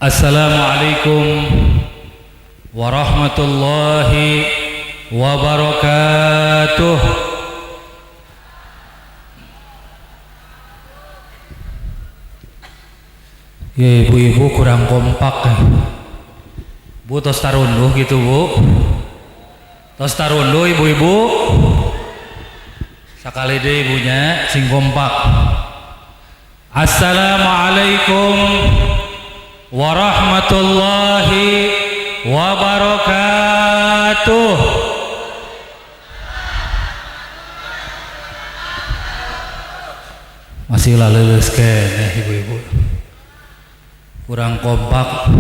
Assalamualaikum warahmatullahi wabarakatuh. Ya ibu-ibu kurang kompak. Bu tos tarunduh gitu bu. Tos tarunduh ibu-ibu. Sakali deh ibunya sing kompak. Assalamualaikum warahmatullahi wabarakatuh. Masih laleus keneh ibu-ibu. Kurang kompak.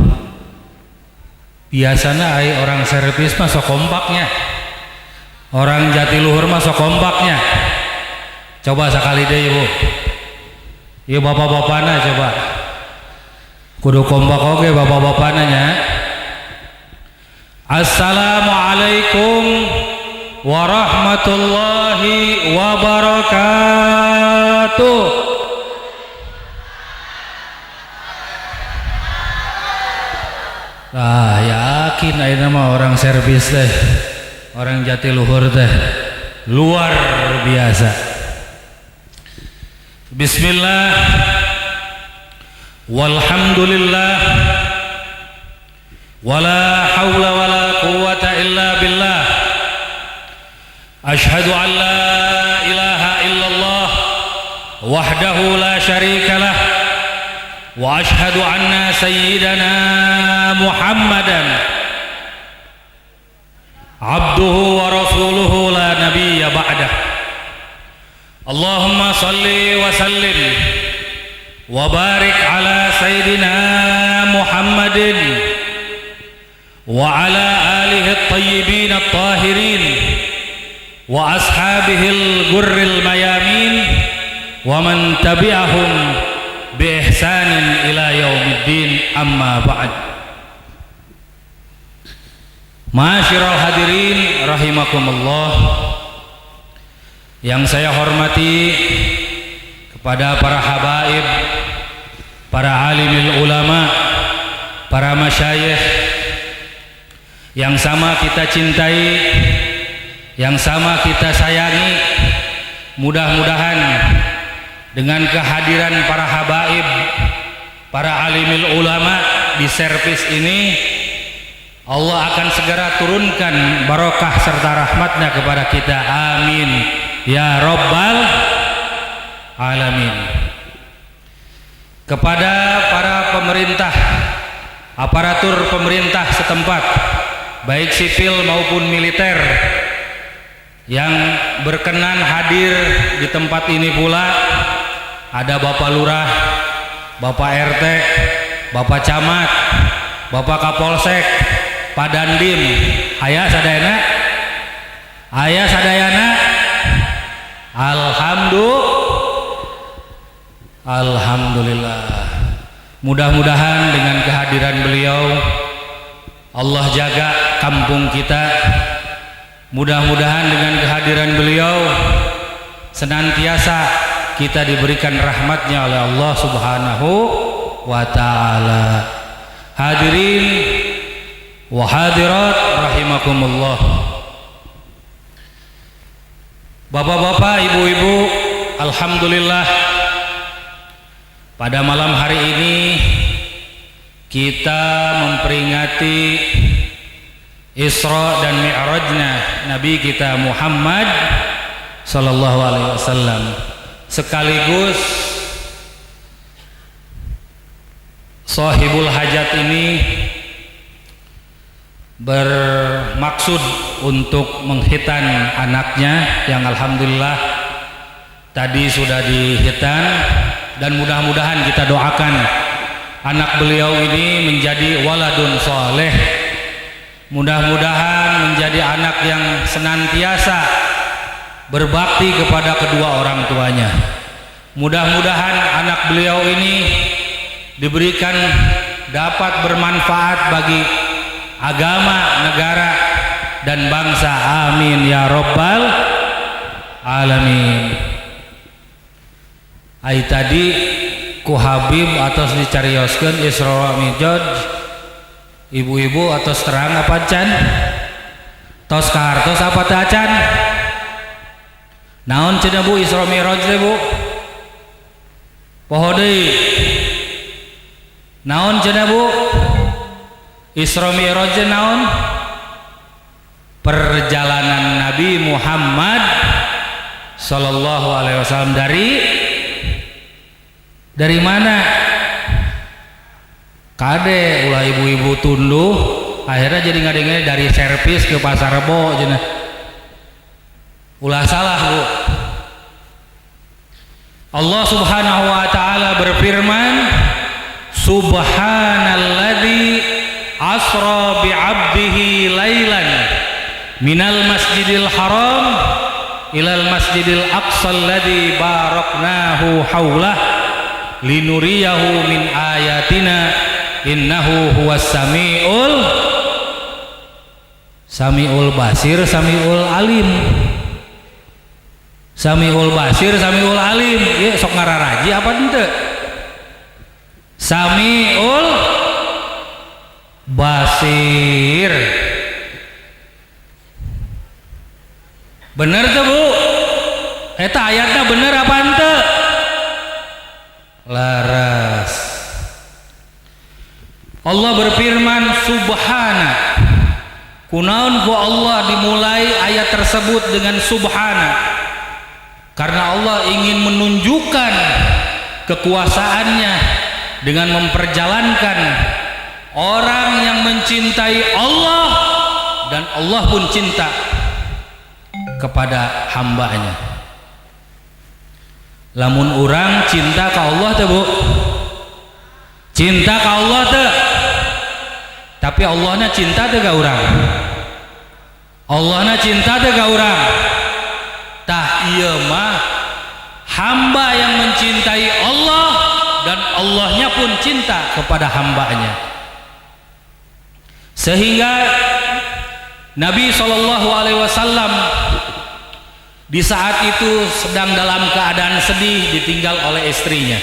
Biasanya orang servis mah sok kompaknya. Orang Jatiluhur mah sok kompaknya. Coba sekali deh ibu. Ieu bapak-bapana coba. Kudu kompak oge bapak-bapana nya. Assalamualaikum warahmatullahi wabarakatuh. Nah, yakin ayeuna mah orang servis teh, orang Jatiluhur teh luar biasa. Bismillah. Walhamdulillah. Wala haula wala quwwata illa billah. Ashhadu an la ilaha illallah wahdahu la syarika lah. Wa ashhadu anna sayyidana Muhammadan abduhu wa rasuluhu la nabiyya ba'dah. Allahumma salli wa sallim wa barik ala sayyidina Muhammadin wa ala alihi at-tayyibin at-tahirin wa ashabihi al-ghurril mayamin wa man tabi'ahum bi ihsanin ila yaumiddin, amma ba'd. Ma'asyiral hadirin rahimakumullah, yang saya hormati kepada para habaib, para alimil ulama, para masyayikh yang sama kita cintai, yang sama kita sayangi. Mudah-mudahan dengan kehadiran para habaib, para alimil ulama di servis ini, Allah akan segera turunkan barokah serta rahmatnya kepada kita. Amin ya Rabbal alamin. Kepada para pemerintah, aparatur pemerintah setempat, baik sipil maupun militer, yang berkenan hadir di tempat ini pula, ada Bapak Lurah, Bapak RT, Bapak Camat, Bapak Kapolsek, Pak Dandim, aya sadayana, aya sadayana. Alhamdulillah. Mudah-mudahan dengan kehadiran beliau Allah jaga kampung kita. Mudah-mudahan dengan kehadiran beliau senantiasa kita diberikan rahmatnya oleh Allah Subhanahu wa ta'ala. Hadirin wa hadirat rahimakumullah. Bapak-bapak, ibu-ibu, alhamdulillah, pada malam hari ini kita memperingati Isra dan Mi'rajnya Nabi kita Muhammad sallallahu alaihi wasallam, sekaligus Shahibul Hajat ini bermaksud untuk menghitan anaknya yang alhamdulillah tadi sudah dihitan, dan mudah-mudahan kita doakan anak beliau ini menjadi waladun soleh. Mudah-mudahan menjadi anak yang senantiasa berbakti kepada kedua orang tuanya. Mudah-mudahan anak beliau ini diberikan dapat bermanfaat bagi agama, negara, dan bangsa. Amin ya Rabbal alamin. Tadi ku Habib atos dicarioskeun Isra Mi'raj. Ibu-ibu atos terang apa can? Tos kahartos apa teh can? Naon cenah Bu Isra Mi'raj teh Bu? Poho deui. Naon cenah Bu? Isra Mi'raj teh naon? Perjalanan Nabi Muhammad sallallahu alaihi wasallam dari mana? Kade ulah ibu-ibu tunduh akhirnya jadi ngadengnya dari servis ke pasar Rebo cenah. Ulah salah Bu. Allah Subhanahu wa taala berfirman, Subhanalladzi asra bi 'abdihi lailan minal masjidil haram ilal masjidil aqsa alladzi baraknahu haulah linuriyahu min ayatina innahu huwas samiul basir samiul alim. Samiul basir samiul alim ieu sok ngararaji apa henteu? Samiul basir. Bener tuh Bu? Eta ayatnya bener apa ente? Laras. Allah berfirman subhana. Kunaon ku Allah dimulai ayat tersebut dengan subhana? Karena Allah ingin menunjukkan kekuasaannya dengan memperjalankan orang yang mencintai Allah dan Allah pun cinta kepada hambanya. Lamun orang cinta ke Allah teh Bu, cinta ke Allah teh, tapi Allahna cinta teh ka urang. Allahna cinta teh ka urang. Tah ieu mah hamba yang mencintai Allah dan Allahnya pun cinta kepada hambanya. Sehingga Nabi SAW di saat itu sedang dalam keadaan sedih, ditinggal oleh istrinya,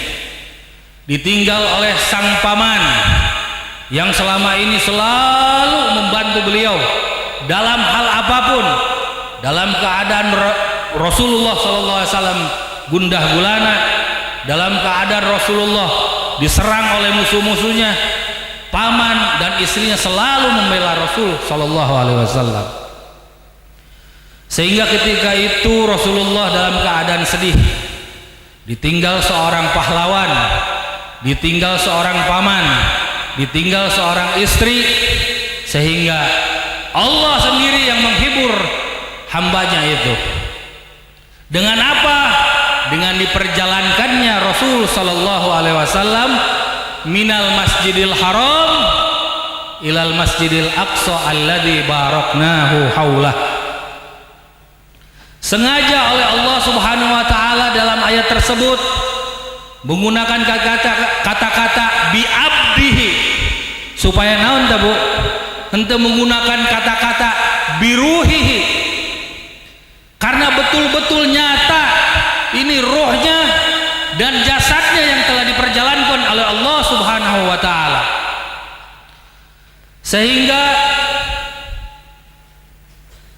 ditinggal oleh sang paman yang selama ini selalu membantu beliau dalam hal apapun. Dalam keadaan Rasulullah SAW gundah gulana, dalam keadaan Rasulullah diserang oleh musuh-musuhnya, paman dan istrinya selalu membela Rasul SAW. Sehingga ketika itu Rasulullah dalam keadaan sedih, ditinggal seorang pahlawan, ditinggal seorang paman, ditinggal seorang istri, sehingga Allah sendiri yang menghibur hambanya itu. Dengan apa? Dengan diperjalankannya Rasul sallallahu alaihi wasallam minal masjidil haram ilal masjidil aqsa alladzi baraknahu haulah. Sengaja oleh Allah Subhanahu wa taala dalam ayat tersebut menggunakan kata-kata bi abdihi, supaya naon tah Bu? Henteu menggunakan kata-kata biruhihi, karena betul-betul nyata ini rohnya dan jasadnya yang telah diperjalankan oleh Allah Subhanahu wa taala. Sehingga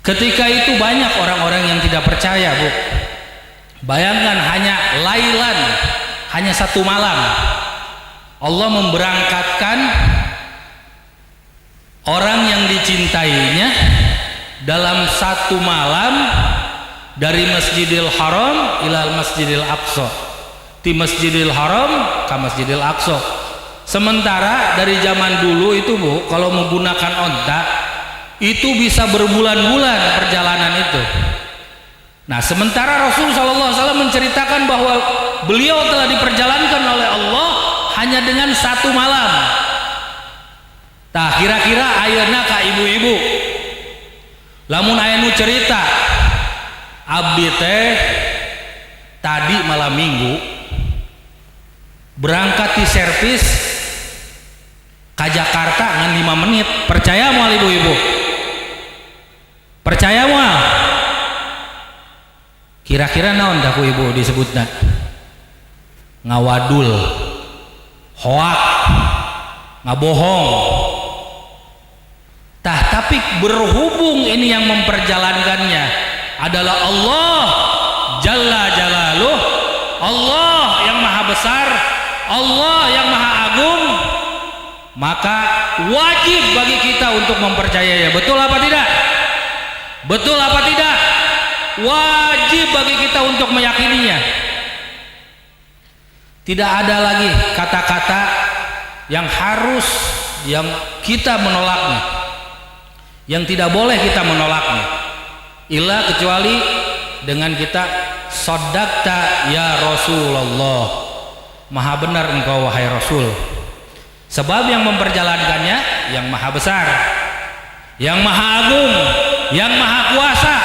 ketika itu banyak orang-orang yang tidak percaya Bu. Bayangkan hanya lailan, hanya satu malam Allah memberangkatkan orang yang dicintainya dalam satu malam dari Masjidil Haram ilal Masjidil Aqsa, di Masjidil Haram ke Masjidil Aqsa. Sementara dari zaman dulu itu Bu, kalau menggunakan onta itu bisa berbulan-bulan perjalanan itu. Nah, sementara Rasul SAW menceritakan bahwa beliau telah diperjalankan oleh Allah hanya dengan satu malam. Tah kira-kira ayeuna ka ibu-ibu, lamun aya nu cerita abdi teh tadi malam minggu berangkat di servis ke Jakarta ngan 5 menit, percaya moal ibu-ibu? Percaya moal? Kira-kira naon dah ku ibu disebutna? Ngawadul. hoak, ngabohong. Tapi berhubung ini yang memperjalankannya adalah Allah Jalla Jalaluh, Allah yang maha besar, Allah yang maha agung, maka wajib bagi kita untuk mempercayainya. Betul apa tidak? Betul apa tidak? Wajib bagi kita untuk meyakininya. Tidak ada lagi kata-kata yang harus yang kita menolaknya, yang tidak boleh kita menolaknya, illa kecuali dengan kita shadaqta ya Rasulullah, maha benar engkau wahai Rasul. Sebab yang memperjalankannya yang maha besar, yang maha agung, yang maha kuasa,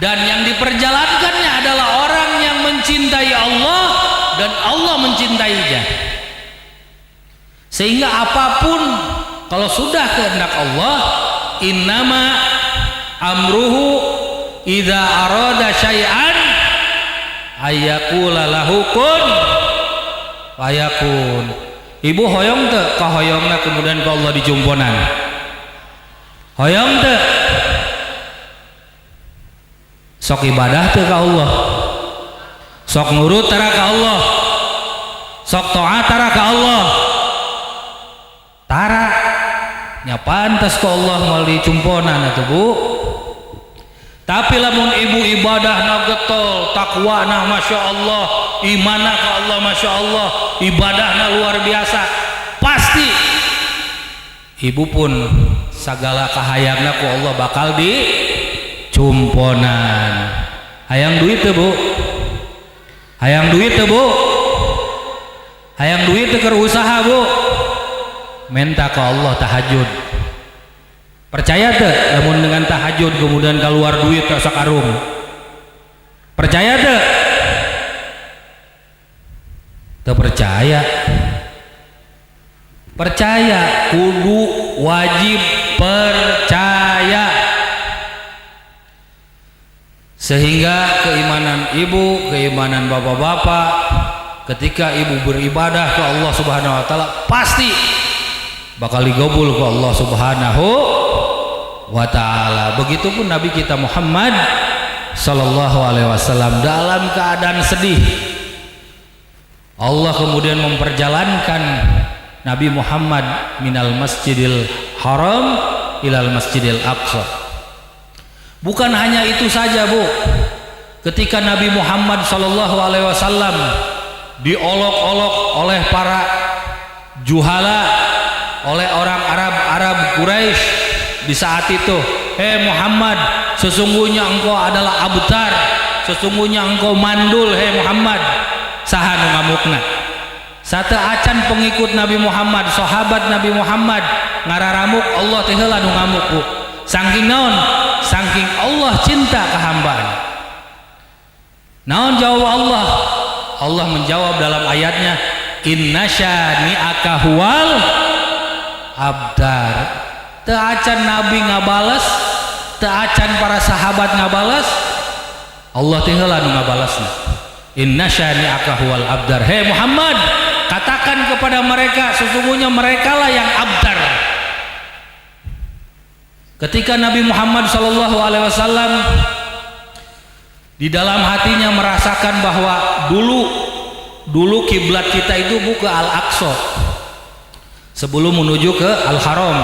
dan yang diperjalankannya adalah orang yang mencintai Allah dan Allah mencintainya. Sehingga apapun kalau sudah kehendak Allah, innama amruhu idza arada syai'an ayyaqula lahu kun fayakun. Ibu hoyong teu ka hoyongna kemudian ka Allah dijumponan. Hoyong teu sok ibadah teu ka Allah, sok nurut tara ka Allah, sok taat tara ka Allah, tara nya pantas ka Allah meuli cumponan atuh Bu. Tapi lamun ibu ibadahna getol, takwana masya Allah, imanna ka Allah masya Allah, ibadahna luar biasa, pasti ibu pun segala kahayangna ku Allah bakal dicumponan. Hayang duit teu Bu? Hayang duit teu Bu? Hayang duit teu keur usaha Bu? Minta ke Allah tahajud. Percaya teu namun dengan tahajud kemudian keluar duit sakarung? Percaya teu? Teu percaya. Percaya, kudu wajib percaya. Sehingga keimanan ibu, keimanan bapak-bapak ketika ibu beribadah ke Allah Subhanahu wa taala pasti bakal digabul ke Allah Subhanahu wa taala. Begitupun Nabi kita Muhammad sallallahu alaihi wasallam dalam keadaan sedih, Allah kemudian memperjalankan Nabi Muhammad minal Masjidil Haram ilal Masjidil Aqsa. Bukan hanya itu saja Bu, ketika Nabi Muhammad sallallahu alaihi wasallam diolok-olok oleh para juhala, oleh orang Arab Quraisy di saat itu, hei Muhammad, sesungguhnya engkau adalah abtar, sesungguhnya engkau mandul, hei Muhammad. Saha nu ngamukna? Satu acan pengikut Nabi Muhammad, sahabat Nabi Muhammad ngararamuk, Allah teh heula nu ngamuk Bu. Saking naon? Saking Allah cinta ka hambaan. Naon jawab Allah? Allah menjawab dalam ayatnya, inna syani'aka huwal abdar. Teu acan Nabi ngabales, teu acan para sahabat ngabales, Allah teh heula nu ngabalesna. Inna syani'aka huwal abdar. Hei Muhammad, katakan kepada mereka sesungguhnya merekalah yang abdar. Ketika Nabi Muhammad sallallahu alaihi wasallam di dalam hatinya merasakan bahwa dulu kiblat kita itu bukan Al-Aqsa, sebelum menuju ke Al-Haram,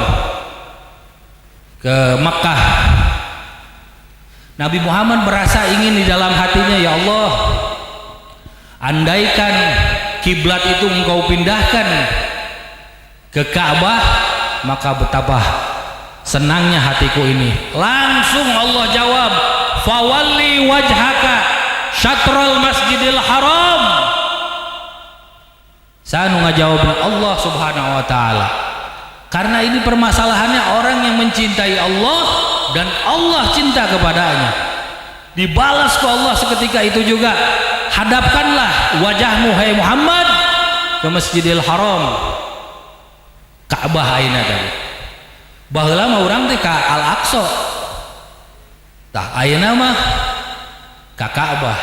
ke Makkah. Nabi Muhammad merasa ingin di dalam hatinya, ya Allah, andaikan kiblat itu engkau pindahkan ke Ka'bah, maka betapa senangnya hatiku ini. Langsung Allah jawab, fawalli wajhaka syatral masjidil haram. Saya ngajawabnya Allah Subhanahu wa taala. Karena ini permasalahannya orang yang mencintai Allah dan Allah cinta kepadanya, dibalas ke Allah seketika itu juga. Hadapkanlah wajahmu hai Muhammad ke Masjidil Haram, Ka'bah ayeuna tadi. Baheula mah urang teh ka Al-Aqsa, tah ayeuna mah ka Ka'bah.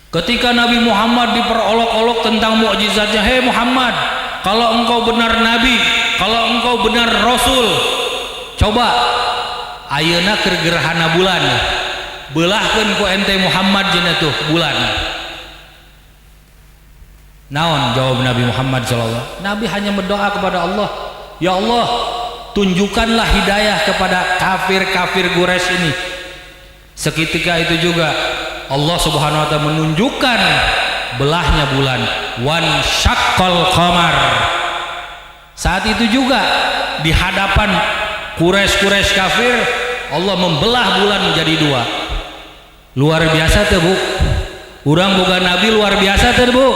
Ketika Nabi Muhammad diperolok-olok tentang mukjizatnya, "Hei Muhammad, kalau engkau benar nabi, kalau engkau benar rasul, coba ayeuna keur gerhana bulan, beulahkeun ku ente Muhammad cenah tuh bulan." Naon jawab Nabi Muhammad sallallahu? Nabi hanya berdoa kepada Allah, "Ya Allah, tunjukkanlah hidayah kepada kafir-kafir Quraisy ini." Seketika itu juga Allah Subhanahu wa taala menunjukkan belahnya bulan, wan syaqqal qamar. Saat itu juga di hadapan Quraisy kafir, Allah membelah bulan menjadi dua. Luar biasa teh Bu. Urang boga nabi luar biasa teh Bu.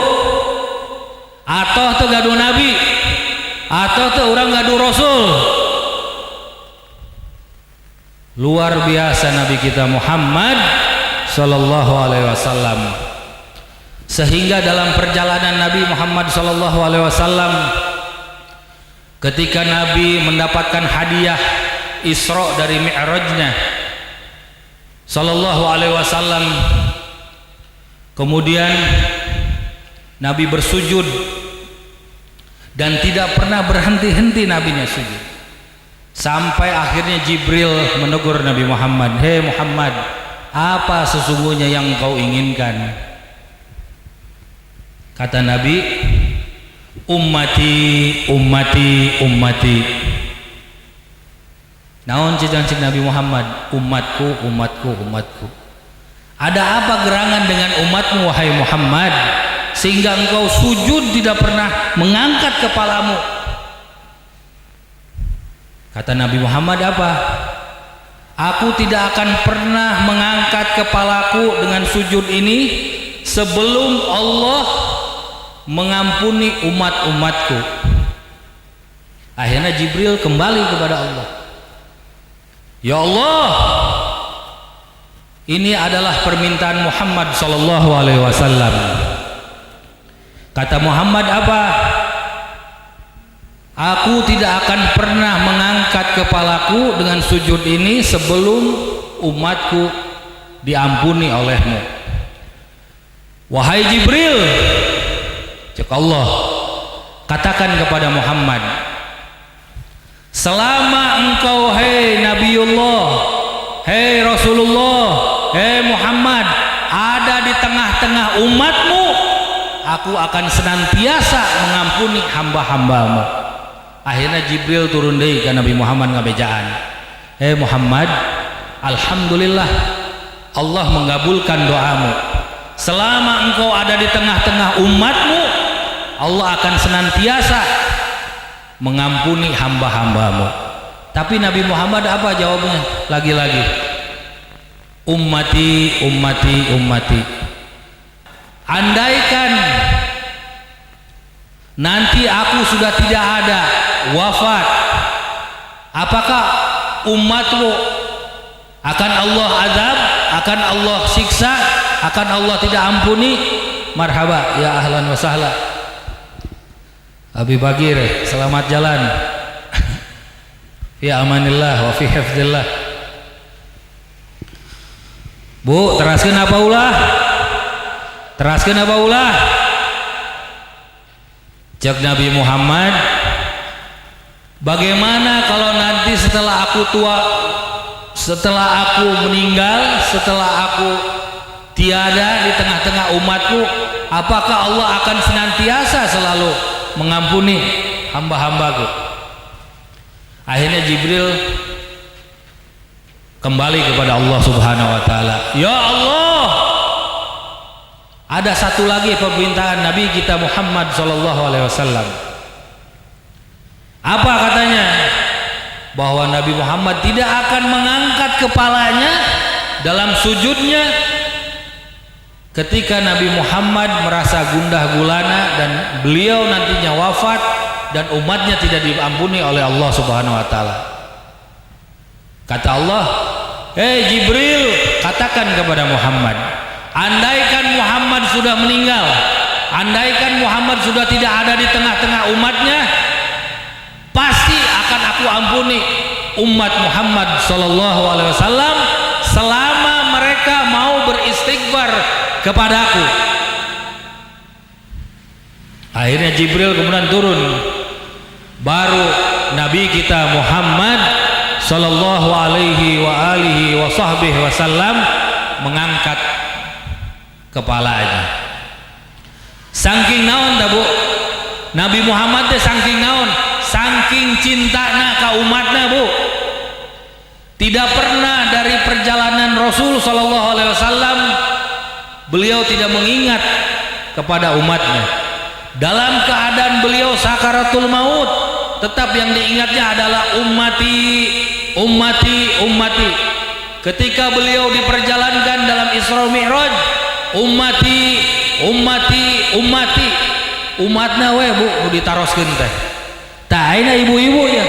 Atoh teh gaduh nabi, atoh teh urang gaduh rasul. Luar biasa Nabi kita Muhammad sallallahu alaihi wasallam. Sehingga dalam perjalanan Nabi Muhammad sallallahu alaihi wasallam, ketika Nabi mendapatkan hadiah Isra dari Mi'rajnya sallallahu alaihi wasallam, kemudian Nabi bersujud dan tidak pernah berhenti-henti nabinya sujud, sampai akhirnya Jibril menegur Nabi Muhammad, "Hei Muhammad, apa sesungguhnya yang kau inginkan?" Kata Nabi, "Ummati, ummati, ummati." Naon cik Nabi Muhammad? Umatku, umatku, umatku. Ada apa gerangan dengan umatmu wahai Muhammad, sehingga engkau sujud tidak pernah mengangkat kepalamu? Kata Nabi Muhammad apa? "Aku tidak akan pernah mengangkat kepalaku dengan sujud ini sebelum Allah mengampuni umat-umatku." Akhirnya Jibril kembali kepada Allah, "Ya Allah, ini adalah permintaan Muhammad sallallahu alaihi wasallam." Kata Muhammad apa? "Aku tidak akan pernah mengangkat kepalaku dengan sujud ini sebelum umatku diampuni olehmu." "Wahai Jibril," cek Allah, "katakan kepada Muhammad, selama engkau hei Nabiullah, hei Rasulullah, hei Muhammad ada di tengah-tengah umatmu, aku akan senantiasa mengampuni hamba-hambamu." Akhirnya Jibril turun deui ka Nabi Muhammad ngabejaan, "Hei Muhammad, alhamdulillah Allah mengabulkan doamu. Selama engkau ada di tengah-tengah umatmu, Allah akan senantiasa mengampuni hamba-hambamu." Tapi Nabi Muhammad apa jawabnya? Lagi-lagi, "Ummati, ummati, ummati." Andaikan nanti aku sudah tidak ada, wafat, apakah umatmu akan Allah azab, akan Allah siksa, akan Allah tidak ampuni? Marhaba, ya ahlan wa sahla. Abi Bagir, selamat jalan. Fi amanillah wa fi hifdzillah. Bu, teraskeun apa ulah? Teraskeun apa ulah? Cek Nabi Muhammad, "Bagaimana kalau nanti setelah aku tua, setelah aku meninggal, setelah aku tiada di tengah-tengah umatku, apakah Allah akan senantiasa selalu mengampuni hamba-hambaku?" Akhirnya Jibril kembali kepada Allah Subhanahu wa taala, "Ya Allah, ada satu lagi permintaan Nabi kita Muhammad sallallahu alaihi wasallam." Apa katanya? Bahwa Nabi Muhammad tidak akan mengangkat kepalanya dalam sujudnya ketika Nabi Muhammad merasa gundah gulana dan beliau nantinya wafat dan umatnya tidak diampuni oleh Allah Subhanahu wa taala. Kata Allah, "Hei Jibril, katakan kepada Muhammad, andaikan Muhammad sudah meninggal, andaikan Muhammad sudah tidak ada di tengah-tengah umatnya, pasti akan aku ampuni umat Muhammad sallallahu alaihi wasallam selama mereka mau beristighfar kepadaku. Akhirnya Jibril kemudian turun, baru Nabi kita Muhammad sallallahu alaihi wa alihi wa sahbihi wasallam mengangkat kepalanya. Saking naon dah Bu, Nabi Muhammad teh saking naon, saking cintana ka umatna Bu. Tidak pernah dari perjalanan Rasul sallallahu alaihi wasallam beliau tidak mengingat kepada umatnya. Dalam keadaan beliau sakaratul maut, tetap yang diingatnya adalah ummati, ummati, ummati. Ketika beliau diperjalankan dalam Isra Mi'raj, ummati, ummati, ummati. Umatna we Bu nu ditaroskeun teh. Tah ayeuna ibu-ibu ya.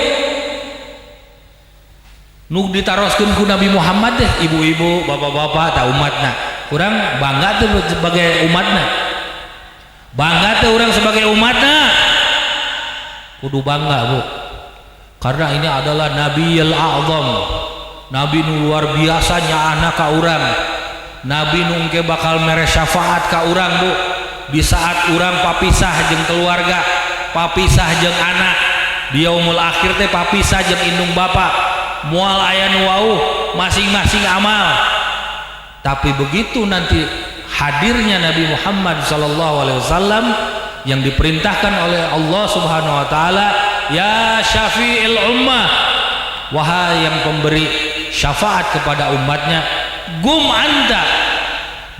Nu ditaroskeun ku Nabi Muhammad teh ibu-ibu, bapak-bapak, tah umatna. Kurang bangga tuh sebagai umatna. Bangga tuh orang sebagai umatna. Kudu bangga Bu. Karena ini adalah Nabiyul A'zam. Nabi nu luar biasanya anak ka urang. Nabi nu engke bakal mere syafaat ka urang Bu. Di saat urang papisah jeung keluarga, papisah jeung anak, di yaumul akhir teh papisah jeung indung bapa, moal aya nu wauh masing-masing amal. Tapi begitu nanti hadirnya Nabi Muhammad sallallahu alaihi wasallam yang diperintahkan oleh Allah Subhanahu wa taala, ya syafi'il ummah, wahai yang pemberi syafaat kepada umatnya, gum anta,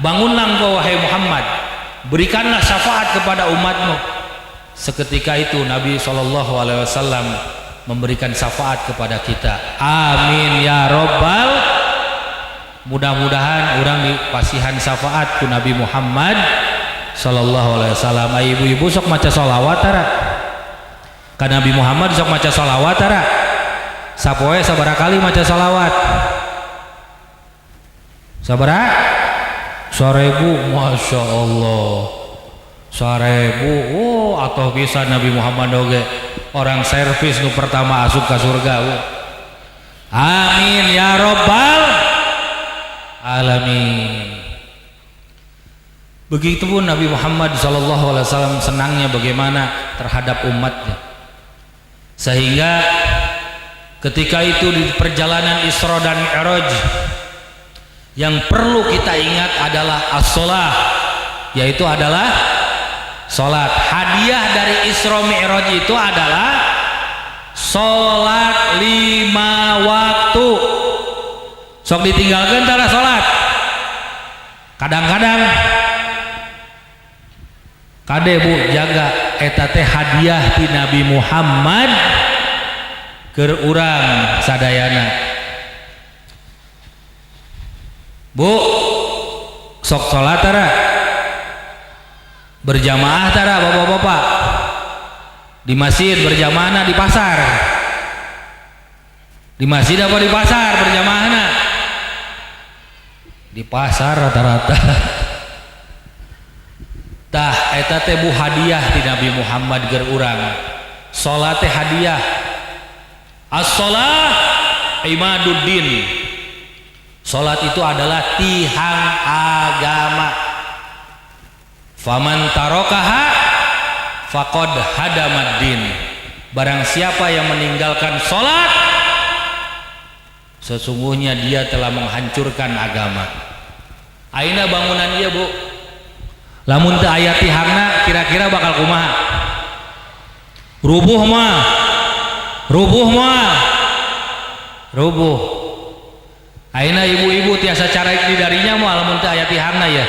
bangunlah engkau wahai Muhammad, berikanlah syafaat kepada umatmu. Seketika itu Nabi sallallahu alaihi wasallam memberikan syafaat kepada kita. Amin ya robbal. Mudah-mudahan orang dipasihan syafaat ku Nabi Muhammad sallallahu alaihi wasallam. Ibu-ibu sok maca sholawat tara ka Nabi Muhammad, sok maca sholawat tara. Sapoe sabaraha kali maca sholawat? Sabaraha? 1000. Masya Allah, 1000. Oh atuh bisa Nabi Muhammad oge orang servis nu pertama asup ka surga. Amin ya robbal alamin. Begitupun Nabi Muhammad sallallahu alaihi wasallam senangnya bagaimana terhadap umatnya, sehingga ketika itu di perjalanan Isra dan Mi'raj yang perlu kita ingat adalah as-shalah, yaitu adalah salat. Hadiah dari Isra Mi'raj itu adalah salat 5 waktu. Sok ditinggalkan tara salat. Kadang-kadang kade Bu jaga eta teh hadiah ti Nabi Muhammad keur urang sadayana. Bu sok salat tara, berjamaah tara bapak-bapak, di masjid berjamaah, di pasar, di masjid apa di pasar berjamaahna? Di pasar rata-rata. Tah eta teh Bu hadiah ti Nabi Muhammad keur urang. Salat teh hadiah. As-shalah imaduddin. Salat itu adalah tiang agama. Faman tarokaha faqad hadamaddin. Barang siapa yang meninggalkan salat, sesungguhnya dia telah menghancurkan agama. Aina bangunan ieu Bu, lamun teu aya tihangna kira-kira bakal kumaha? Rubuh mah, rubuh mah, rubuh. Aina ibu-ibu tiasa carek di darinya mah lamun teu aya tihangna ya.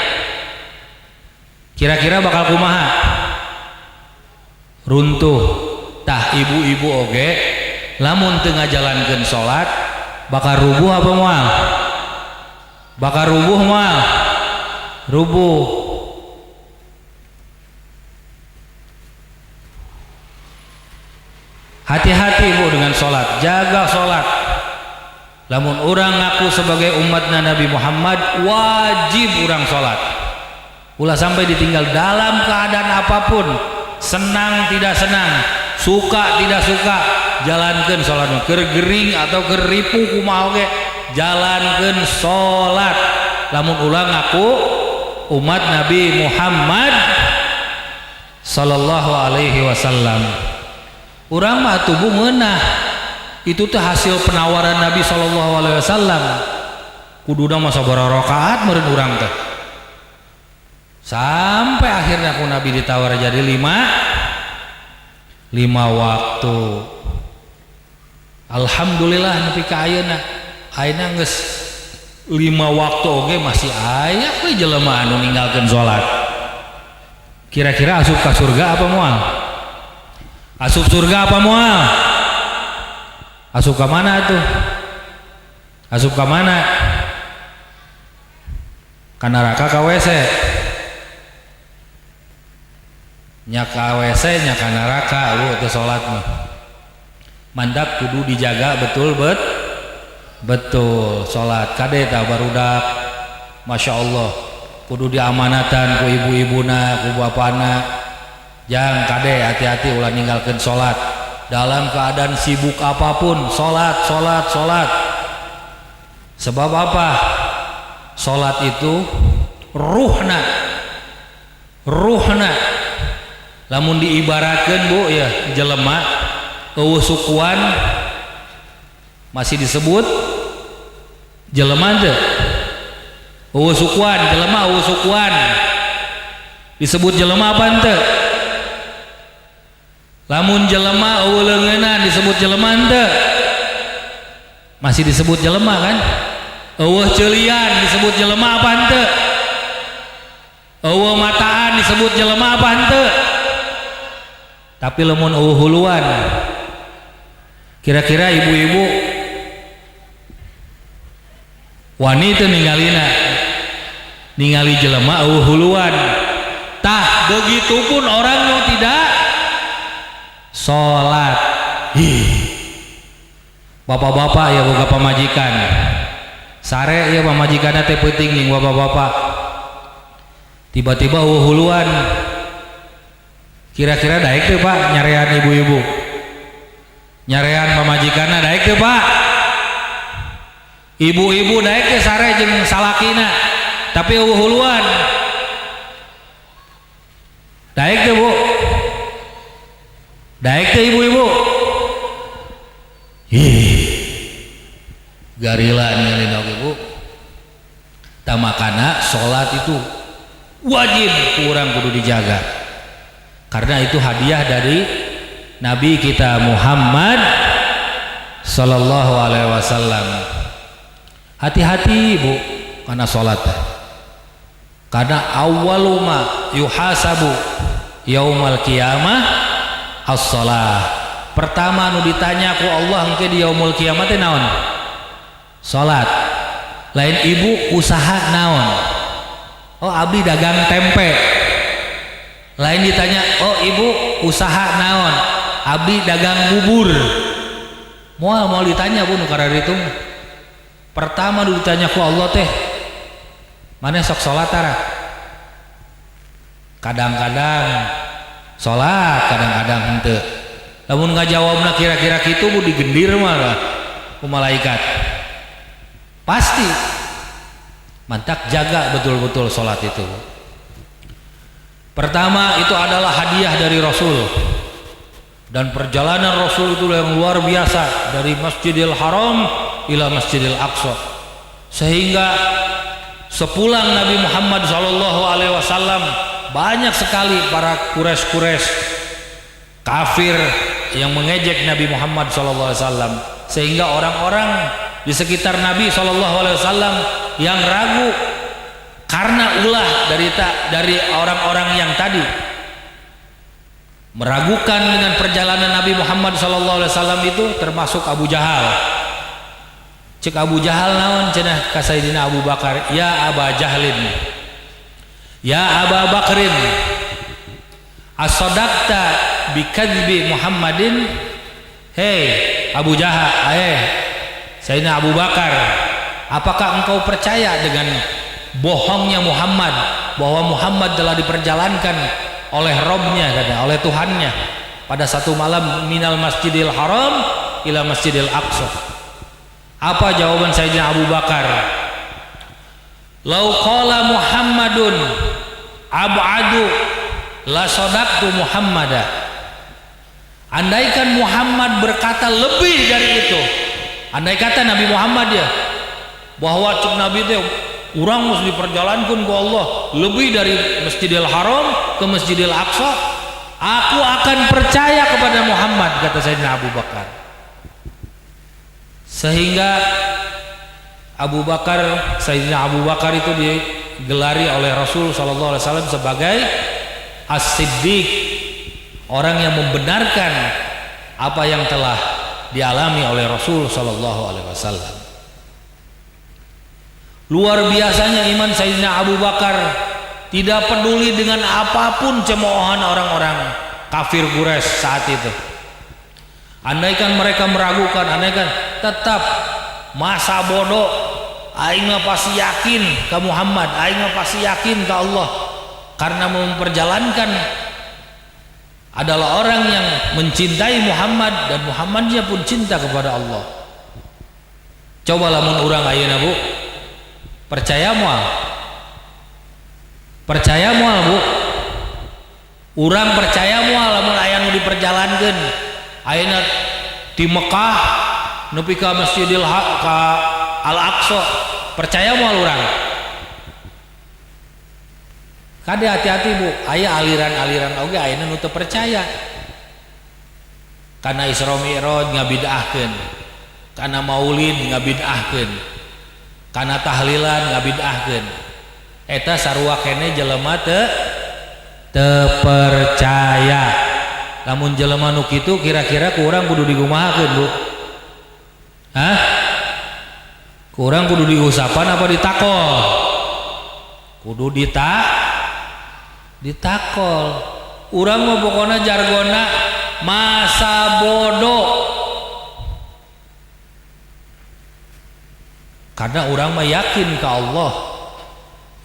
Kira-kira bakal kumaha? Runtuh. Tah ibu-ibu oge lamun teu ngajalankeun salat bakal rubuh apa moal? Bakal rubuh moal? Rubuh. Hati-hati Bu dengan salat, jaga salat. Lamun orang ngaku sebagai umatna Nabi Muhammad, wajib orang salat. Ulah sampai ditinggal dalam keadaan apapun, senang tidak senang, suka tidak suka, jalankeun salatna. Keur gering atau keur ripuh kumaha oge, jalankeun salat. Lamun ulah ngaku umat Nabi Muhammad sallallahu alaihi wasallam. Urang mah tubuh ngeunah itu teh hasil penawaran Nabi sallallahu alaihi wasallam. Kuduna mah sabaraha rakaat meureun urang teh. Sampai akhirnya ku Nabi ditawar jadi lima waktu. Alhamdulillah nepi ka ayeuna. Ayeuna geus 5 waktu oge masih aya we jelema anu ninggalkeun salat. Kira-kira asup ka surga apa moal? Asup surga apa moal? Asup ka mana tuh? Asup ka mana? Ka neraka ka WC. Nya ka WC nya ka neraka teu salat mah. Mandak kudu dijaga betul salat kade tah barudak Masya Allah kudu diamanatan ku ibu-ibuna ku bapana jang kade hati-hati ulah ninggalkeun salat dalam keadaan sibuk apapun salat sebab apa salat itu ruhna lamun diibaratkeun Bu ya jelema eueuh sukuan masih disebut jelema teu eueuh sukuan jelema eueuh sukuan disebut jelema apa teu lamun jelema eueuh leungeunna disebut jelema teu masih disebut jelema kan eueuh ceurian disebut jelema apa teu eueuh mataan disebut jelema apa teu tapi lamun eueuh huluan kira-kira ibu-ibu wanita ningali jelema huluan tah begitupun orang yang tidak sholat. Bapak-bapak ya boga pamajikan sare ya pamajikan teh penting nih bapak-bapak tiba-tiba huluan kira-kira daek tuh Pak nyarean ibu-ibu nyarean pamajikanna daek tuh Pak ibu-ibu daek teh sare jeung salakina tapi huluan daek teh Bu daek teh ibu-ibu garila ningali ibu tamakana sholat itu wajib kurang kudu dijaga karena itu hadiah dari Nabi kita Muhammad sallallahu alaihi wasallam. Hati-hati Bu karena sholat karena awaluma yuhasabu yaumal qiyamah as-shalah. Pertama nu ditanya ku Allah engke di yaumul kiamat teh naon? Salat. Lain ibu usaha naon? Oh abdi dagang tempe. Lain ditanya, oh ibu usaha naon? Abdi dagang bubur. Mau ditanya Bu nu karari itu. Pertama nu ditanya ku Allah teh mana sok salat tara? Kadang-kadang salat, kadang-kadang henteu. Lamun ngajawabna kira-kira kitu Bu digendir mah ku malaikat. Pasti mantak jaga betul-betul salat itu. Pertama itu adalah hadiah dari Rasul. Dan perjalanan Rasul itu yang luar biasa dari Masjidil Haram ila Masjidil Aqsa. Sehingga sepulang Nabi Muhammad SAW banyak sekali para Quraisy kafir yang mengejek Nabi Muhammad SAW, sehingga orang-orang di sekitar Nabi SAW yang ragu karena ulah dari orang-orang yang tadi meragukan dengan perjalanan Nabi Muhammad SAW itu termasuk Abu Jahal. Cek Abu Jahal naon cenah ka Sayyidina Abu Bakar, ya Aba Jahlin, ya Aba Bakrin, as-sadaqta bikadzbi Muhammadin. Hei Abu Jahal, Sayyidina Abu Bakar, apakah engkau percaya dengan bohongnya Muhammad, bahwa Muhammad telah diperjalankan oleh Robnya, oleh Tuhannya pada satu malam minal Masjidil Haram ila Masjidil Aqsa? Apa jawaban Sayyidina Abu Bakar? lau qala Muhammadun ab'adu la sadaqtu Muhammada. Andaikan Muhammad berkata lebih dari itu, andai kata Nabi Muhammad ya, bahwa cuk Nabi teh urang mesti diperjalankan ke Allah lebih dari Masjidil Haram ke Masjidil Aqsa, aku akan percaya kepada Muhammad, kata Sayyidina Abu Bakar. Sehingga Sayyidina Abu Bakar itu digelari oleh Rasul sallallahu alaihi wasallam sebagai As-Siddiq, orang yang membenarkan apa yang telah dialami oleh Rasul sallallahu alaihi wasallam. Luar biasanya iman Sayyidina Abu Bakar, tidak peduli dengan apapun cemoohan orang-orang kafir Quraisy saat itu. Andaikan mereka meragukan, andaikan tetap masa bodoh, aing mah pasti yakin ke Muhammad, aing mah pasti yakin ke Allah, karena memperjalankan adalah orang yang mencintai Muhammad dan Muhammadnya pun cinta kepada Allah. Coba lamun urang ayeuna Bu, percaya moal Bu, urang percaya moal lamun aya nu diperjalankeun ayeuna di Mekah nepi ka Masjidil Al-Aqsa, percaya moal urang? Kade hati-hati Bu, aya aliran-aliran oge ayeuna nu teu percaya. Kana Isra Mi'raj ngabid'ahkeun, kana maulid ngabid'ahkeun, kana tahlilan ngabid'ahkeun. Eta sarua kene jelema teu percaya. Lamun jelema nu kitu kira-kira ku urang kudu digumahakeun Bu? Hah? Ku urang kudu diusapan apa ditakol? Kudu ditakol. Urang mah pokona jargona masa bodoh. Karena urang mah yakin ke Allah,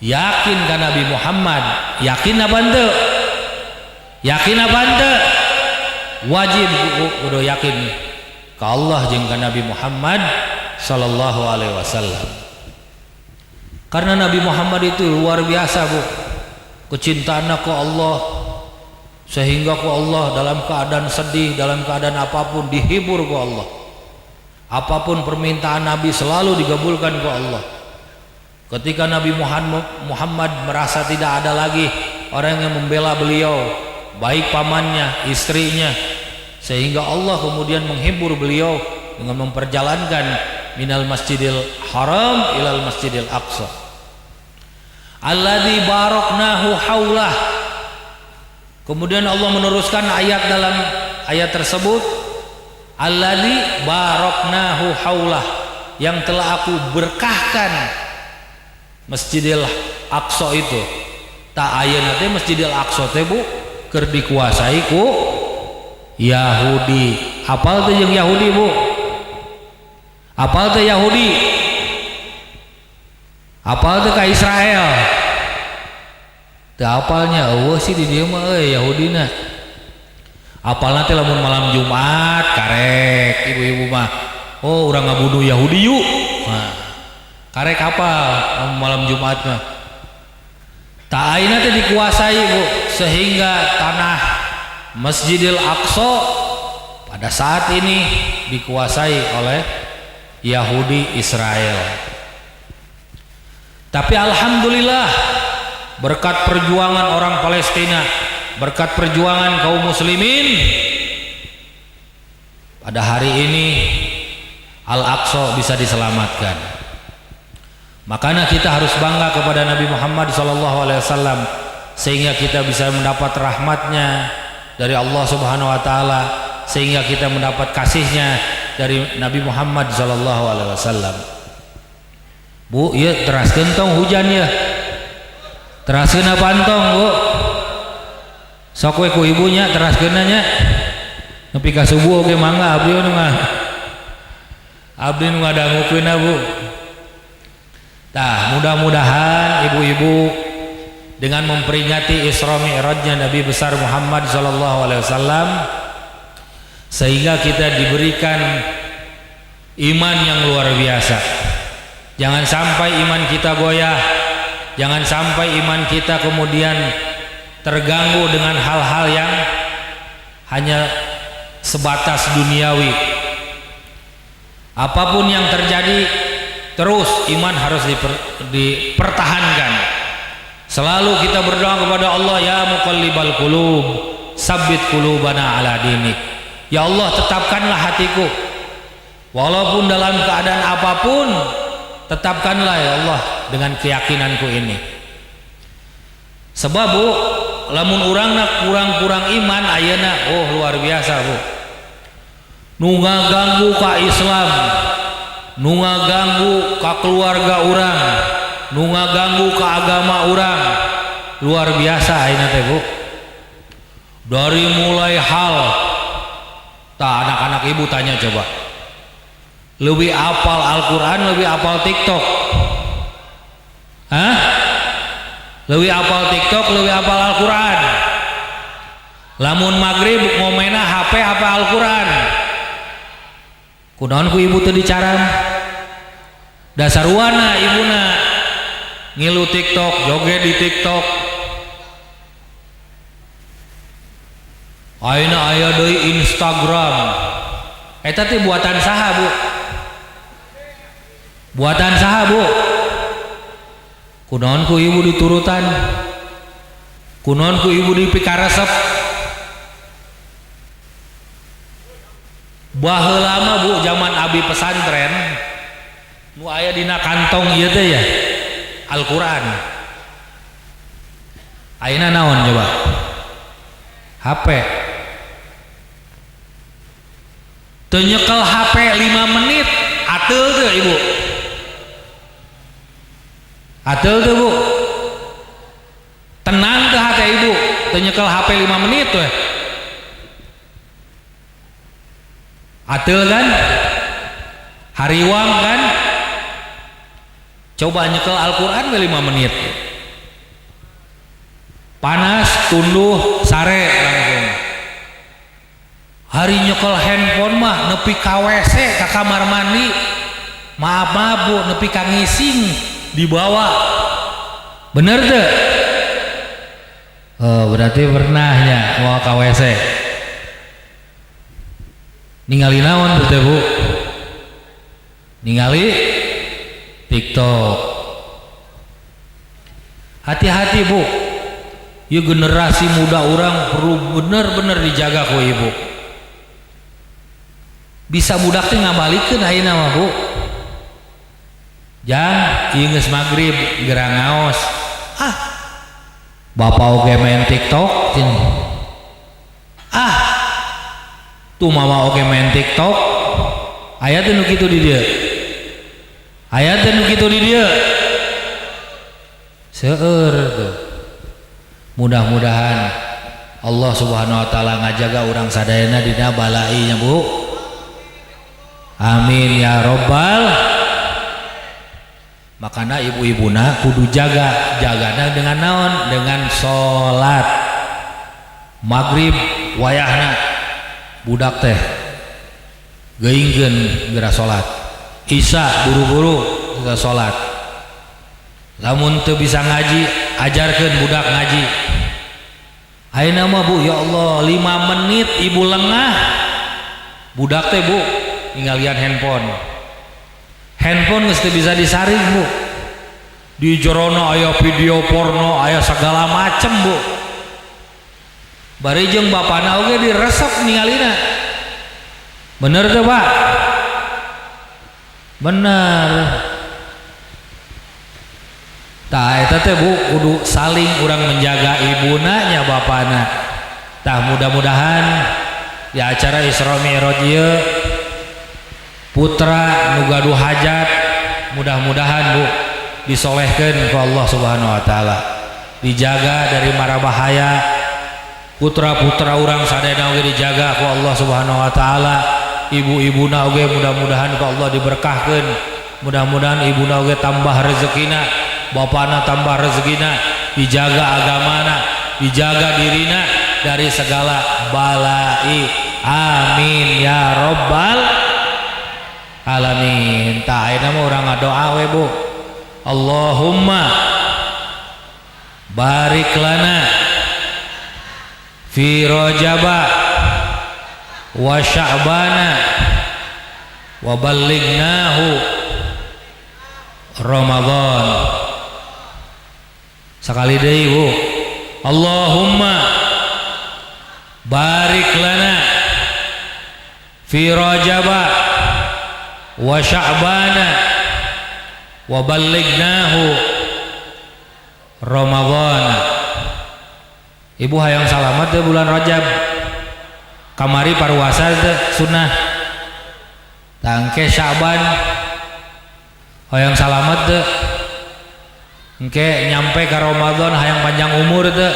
yakin ke Nabi Muhammad, yakin apa henteu? Yakin apa henteu? Wajib kudu yakin ke Allah jeung ka Nabi Muhammad sallallahu alaihi wasallam. Karena Nabi Muhammad itu luar biasa Bu, kecintaannya ke Allah, sehingga ke Allah dalam keadaan sedih, dalam keadaan apapun dihibur ke Allah. Apapun permintaan Nabi selalu dikabulkan ke Allah. Ketika Nabi Muhammad merasa tidak ada lagi orang yang membela beliau, baik pamannya, istrinya, sehingga Allah kemudian menghibur beliau dengan memperjalankan minal Masjidil Haram ilal Masjidil Aqsa. Alladzi baraknahu haulah. Kemudian Allah meneruskan ayat dalam ayat tersebut, alladzi baraknahu haulah, yang telah aku berkahkan Masjidil Aqsa itu. Tak ayeuna teh Masjidil Aqsa teh Bu keur dikuasai ku Yahudi. Hafal teh jeung Yahudi Bu? Hafal teh Yahudi? Hafal teh ka Israel? Teu hafalnya eueuh sih di dieu mah Yahudina. Hafalna teh lamun malam Jumat karek ibu-ibu mah, oh urang ngabunuh Yahudi yuk. Nah, karek hafal malam Jumat mah. Tak ayeuna teh dikuasai Bu, sehingga tanah Masjidil Aqsa pada saat ini dikuasai oleh Yahudi Israel. Tapi alhamdulillah berkat perjuangan orang Palestina, berkat perjuangan kaum muslimin, pada hari ini Al-Aqsa bisa diselamatkan. Makanya kita harus bangga kepada Nabi Muhammad SAW, sehingga kita bisa mendapat rahmatnya dari Allah Subhanahu Wa Taala, sehingga kita mendapat kasihnya dari Nabi Muhammad SAW. Bu, ya teraskeun tong hujan ya, teraskeun apaan tong Bu? Sok we ku ibunya teraskeunna nya, nepi ka subuh oge mangga abdi nu ngadangukeunna Bu. Nah, mudah-mudahan ibu-ibu dengan memperingati Isra Mi'rajnya Nabi besar Muhammad SAW, sehingga kita diberikan iman yang luar biasa. Jangan sampai iman kita goyah, Jangan sampai iman kita kemudian terganggu dengan hal-hal yang hanya sebatas duniawi. Apapun yang terjadi, terus iman harus dipertahankan. Selalu kita berdoa kepada Allah, ya muqallibal qulub, sabbit qulubana ala dinik. Ya Allah, tetapkanlah hatiku walaupun dalam keadaan apapun, tetapkanlah ya Allah dengan keyakinanku ini. Sebab Bu, lamun urangna kurang-kurang iman ayeuna, oh luar biasa Bu, nu ngaganggu ka Islam, nu ngaganggu ka keluarga urang, nu ngaganggu ka agama urang, luar biasa ayeuna teh Bu. Dari mulai hal tak, anak-anak ibu tanya coba, lebih apal Al-Quran, lebih apal TikTok? Hah? Lebih apal TikTok, lebih apal Al-Quran? Lamun maghrib ngomena HP apa Al-Quran? Kunaon ku ibu teu dicaram? Dasaruana ibuna ngilu TikTok, joget di TikTok. Ayeuna aya deui Instagram. Eta teh buatan saha Bu? Buatan saha Bu? Kunaon ku ibu diturutan? Kunaon ku ibu dipikaresep? Baheula mah Bu, zaman abi pesantren nu aya dina kantong ieu teh ya Al-Qur'an. Ayeuna naon coba? HP. Teu nyekel HP 5 menit ateul teu ibu? Ateul teu Bu? Tenang teu hate ibu? Teu nyekel HP 5 menit weh? Ateul kan? Hariwang kan? Coba nyekel Al-Quran 5 menit. Panas, tunduh, sare langsung. Hari nyekel handphone mah nepi ka WC, ka kamar mandi, maaf Bu, nepi ka ngising dibawa. Bener tuh? Oh, berarti pernahnya mau ka WC. Ningali naon tuh Bu? Ningali TikTok. Hati-hati Bu, ya generasi muda orang perlu bener-bener dijaga ku ibu. Bisa budak teh ngabalikeun ayeuna mah Bu. Jang ieu geus magrib gerang ngaos. Ah. Bapak oge main TikTok cing. Ah. Tuh mama oge main TikTok. Aya teh nu kitu di dieu. Aya teh nu kitu di dieu. Seueur tuh. Mudah-mudahan Allah Subhanahu wa taala ngajaga urang sadayana dina balainya Bu. Amin ya robbal. Makanya ibu-ibuna kudu jagana dengan naon? Dengan sholat maghrib wayahna budak teh geingkeun geura sholat, isya buru-buru geura sholat. Lamun teu bisa ngaji, ajarkeun budak ngaji. Ayeuna mah Bu, ya Allah 5 menit ibu lengah budak teh Bu ninggalian handphone geus teu bisa disaring Bu. Di jerona aya video porno, aya segala macem Bu. Bari jeung bapana oge diresep ningalina. Bener teu Pak? Bener. Tah eta teh Bu kudu saling urang menjaga ibuna nya bapana. Tah mudah-mudahan di acara Isra Mi'raj ieu putra nu gaduh hajat mudah-mudahan Bu disolehkeun ku Allah Subhanahu wa taala, dijaga dari mara bahaya. Putra-putra urang sadayana oge dijaga ku Allah Subhanahu wa taala. Ibu-ibuna oge mudah-mudahan ku Allah diberkahkeun. Mudah-mudahan ibuna oge tambah rezekina, bapana tambah rezekina, dijaga agamana, dijaga dirina dari segala balai. Amin ya robbal alamin. Tak ayeuna mah urang ngadoa we Bu. Allahumma barik lana fi Rajaba wa Sya'bana wa ballignahu Ramadan. Sakali deui Bu, Allahumma barik lana fi Rajaba wa Sya'bana wa ballignahu Ramadan. Ibu hayang salamet teh bulan Rajab, kamari paruasa teh sunnah, tangke Sya'ban hayang salamet teh, engke nyampe ke Ramadan hayang panjang umur teh.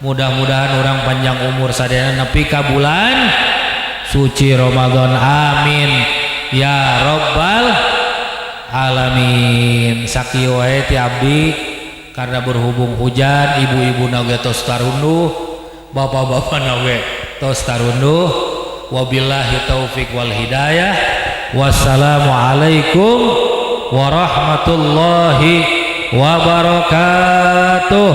Mudah-mudahan orang panjang umur sadayana nepi ka bulan suci Ramadan, amin ya rabbal alamin. Sakieu wae ti abdi, karena berhubung hujan, ibu-ibu nage tos tarunduh, bapak-bapak nage tos tarunduh. Wabillahi taufik wal hidayah. Wassalamualaikum warahmatullahi wabarakatuh.